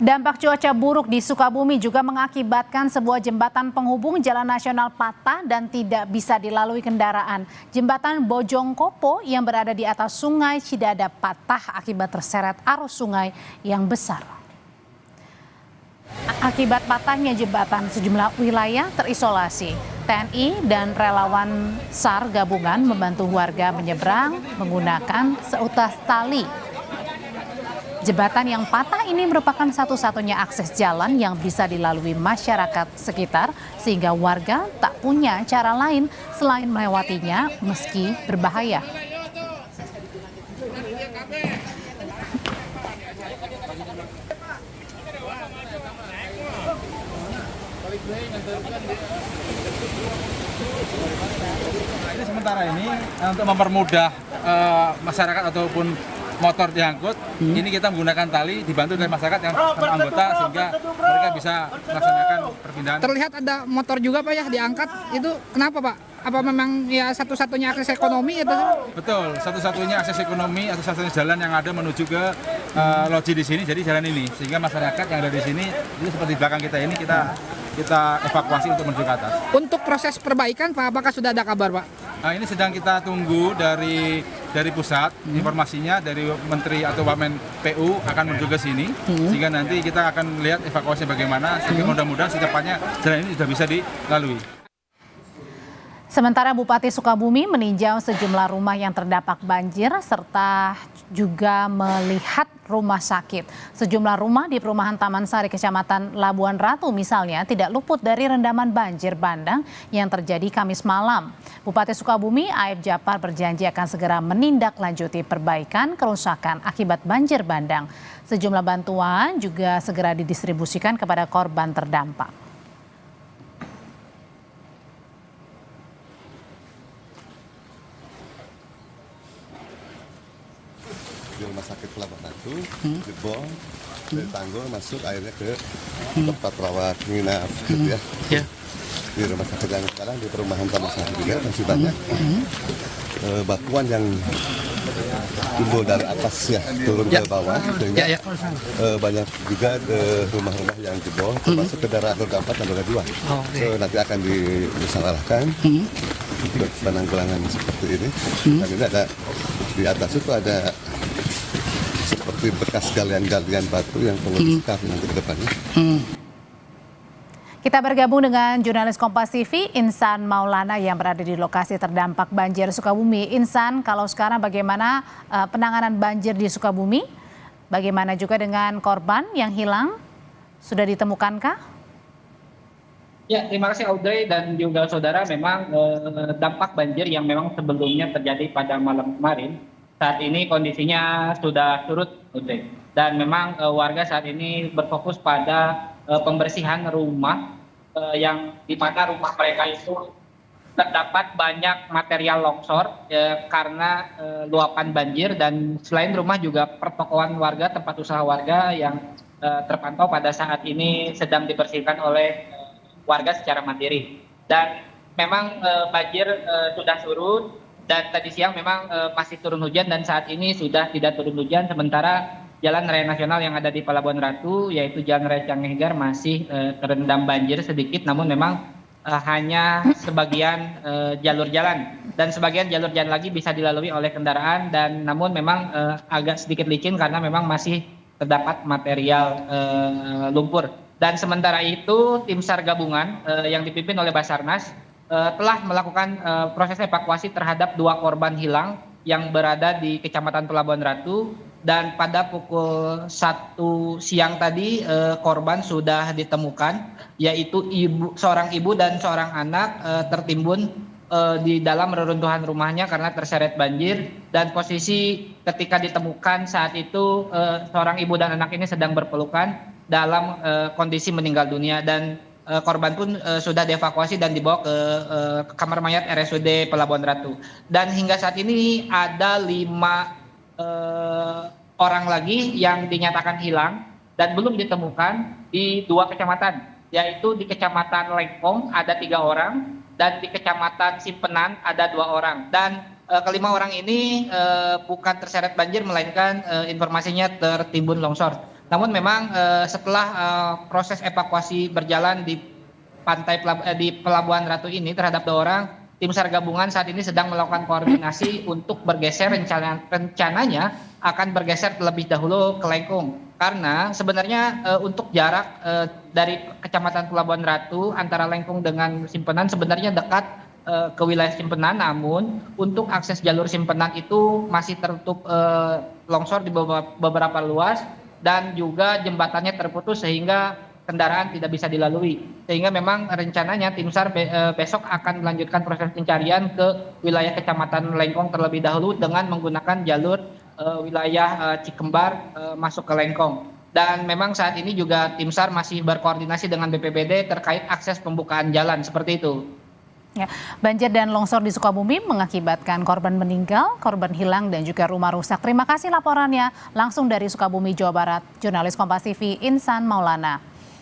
Dampak cuaca buruk di Sukabumi juga mengakibatkan sebuah jembatan penghubung jalan nasional patah dan tidak bisa dilalui kendaraan. Jembatan Bojongkopo yang berada di atas Sungai Cidadap patah akibat terseret arus sungai yang besar. Akibat patahnya jembatan, sejumlah wilayah terisolasi. TNI dan relawan SAR gabungan membantu warga menyeberang menggunakan seutas tali. Jembatan yang patah ini merupakan satu-satunya akses jalan yang bisa dilalui masyarakat sekitar sehingga warga tak punya cara lain selain melewatinya meski berbahaya. Ini sementara ini untuk mempermudah masyarakat ataupun motor diangkut, ini kita menggunakan tali dibantu dari masyarakat yang anggota sehingga mereka bisa melaksanakan perpindahan. Terlihat ada motor juga Pak ya diangkat, itu kenapa Pak? Apa memang ya satu-satunya akses ekonomi itu? Betul, satu-satunya akses ekonomi, satu-satunya jalan yang ada menuju ke loji di sini, jadi jalan ini. Sehingga masyarakat yang ada di sini, itu seperti belakang kita ini, kita evakuasi untuk menuju ke atas. Untuk proses perbaikan Pak, apakah sudah ada kabar Pak? Nah, ini sedang kita tunggu dari pusat, informasinya dari Menteri atau Wamen PU akan menuju ke sini, sehingga nanti kita akan lihat evakuasi bagaimana, sehingga mudah-mudahan secepatnya jalan ini sudah bisa dilalui. Sementara Bupati Sukabumi meninjau sejumlah rumah yang terdampak banjir serta juga melihat rumah sakit. Sejumlah rumah di perumahan Taman Sari Kecamatan Labuan Ratu misalnya tidak luput dari rendaman banjir bandang yang terjadi Kamis malam. Bupati Sukabumi Aib Japar berjanji akan segera menindaklanjuti perbaikan kerusakan akibat banjir bandang. Sejumlah bantuan juga segera didistribusikan kepada korban terdampak. Di rumah sakit Labuan Ratu, jebol, dari tanggul masuk airnya ke tempat rawat nginap gitu ya. Di rumah sakit yang sekarang di perumahan Taman Sari juga masih banyak batuan yang timbul dari atas ya turun ke bawah sehingga banyak juga rumah-rumah yang jebol termasuk kendaraan roda 4 dan roda 2. Nanti akan dimusyawarahkan untuk penanggulangan seperti ini. Dan ini ada di atas itu ada seperti bekas galian-galian batu yang perlu disikapi nanti ke depannya. Kita bergabung dengan jurnalis Kompas TV Insan Maulana yang berada di lokasi terdampak banjir Sukabumi. Insan, kalau sekarang bagaimana penanganan banjir di Sukabumi? Bagaimana juga dengan korban yang hilang? Sudah ditemukankah? Ya, terima kasih Audrey dan juga saudara. Memang dampak banjir yang memang sebelumnya terjadi pada malam kemarin, saat ini kondisinya sudah surut, Audrey. Dan memang warga saat ini berfokus pada pembersihan rumah yang di mana rumah mereka itu terdapat banyak material longsor karena luapan banjir, dan selain rumah juga pertokoan warga, tempat usaha warga yang terpantau pada saat ini sedang dibersihkan oleh warga secara mandiri. Dan memang banjir sudah surut dan tadi siang memang masih turun hujan dan saat ini sudah tidak turun hujan, sementara jalan raya nasional yang ada di Pelabuhan Ratu yaitu Jalan Raya Canghegar masih terendam banjir sedikit, namun memang hanya sebagian jalur jalan, dan sebagian jalur jalan lagi bisa dilalui oleh kendaraan, dan namun memang agak sedikit licin karena memang masih terdapat material lumpur. Dan sementara itu tim SAR gabungan yang dipimpin oleh Basarnas telah melakukan proses evakuasi terhadap 2 korban hilang yang berada di Kecamatan Pelabuhan Ratu, dan pada pukul 1 siang tadi korban sudah ditemukan, yaitu seorang ibu dan seorang anak tertimbun di dalam reruntuhan rumahnya karena terseret banjir, dan posisi ketika ditemukan saat itu seorang ibu dan anak ini sedang berpelukan dalam kondisi meninggal dunia, dan korban pun sudah dievakuasi dan dibawa ke kamar mayat RSUD Pelabuhan Ratu. Dan hingga saat ini ada 5 orang lagi yang dinyatakan hilang dan belum ditemukan di 2 kecamatan, yaitu di Kecamatan Lengkong ada 3 orang dan di Kecamatan Simpenan ada 2 orang. Dan kelima orang ini bukan terseret banjir melainkan informasinya tertimbun longsor. Namun memang setelah proses evakuasi berjalan di di Pelabuhan Ratu ini terhadap 2 orang, tim SAR gabungan saat ini sedang melakukan koordinasi untuk bergeser, rencananya akan bergeser terlebih dahulu ke Lengkung. Karena sebenarnya untuk jarak dari Kecamatan Pelabuhan Ratu antara Lengkung dengan Simpenan sebenarnya dekat ke wilayah Simpenan, namun untuk akses jalur Simpenan itu masih tertutup longsor di beberapa luas dan juga jembatannya terputus sehingga kendaraan tidak bisa dilalui. Sehingga memang rencananya tim SAR besok akan melanjutkan proses pencarian ke wilayah Kecamatan Lengkong terlebih dahulu dengan menggunakan jalur wilayah Cikembar masuk ke Lengkong. Dan memang saat ini juga tim SAR masih berkoordinasi dengan BPBD terkait akses pembukaan jalan seperti itu. Ya, banjir dan longsor di Sukabumi mengakibatkan korban meninggal, korban hilang, dan juga rumah rusak. Terima kasih laporannya langsung dari Sukabumi, Jawa Barat, jurnalis Kompas TV Insan Maulana.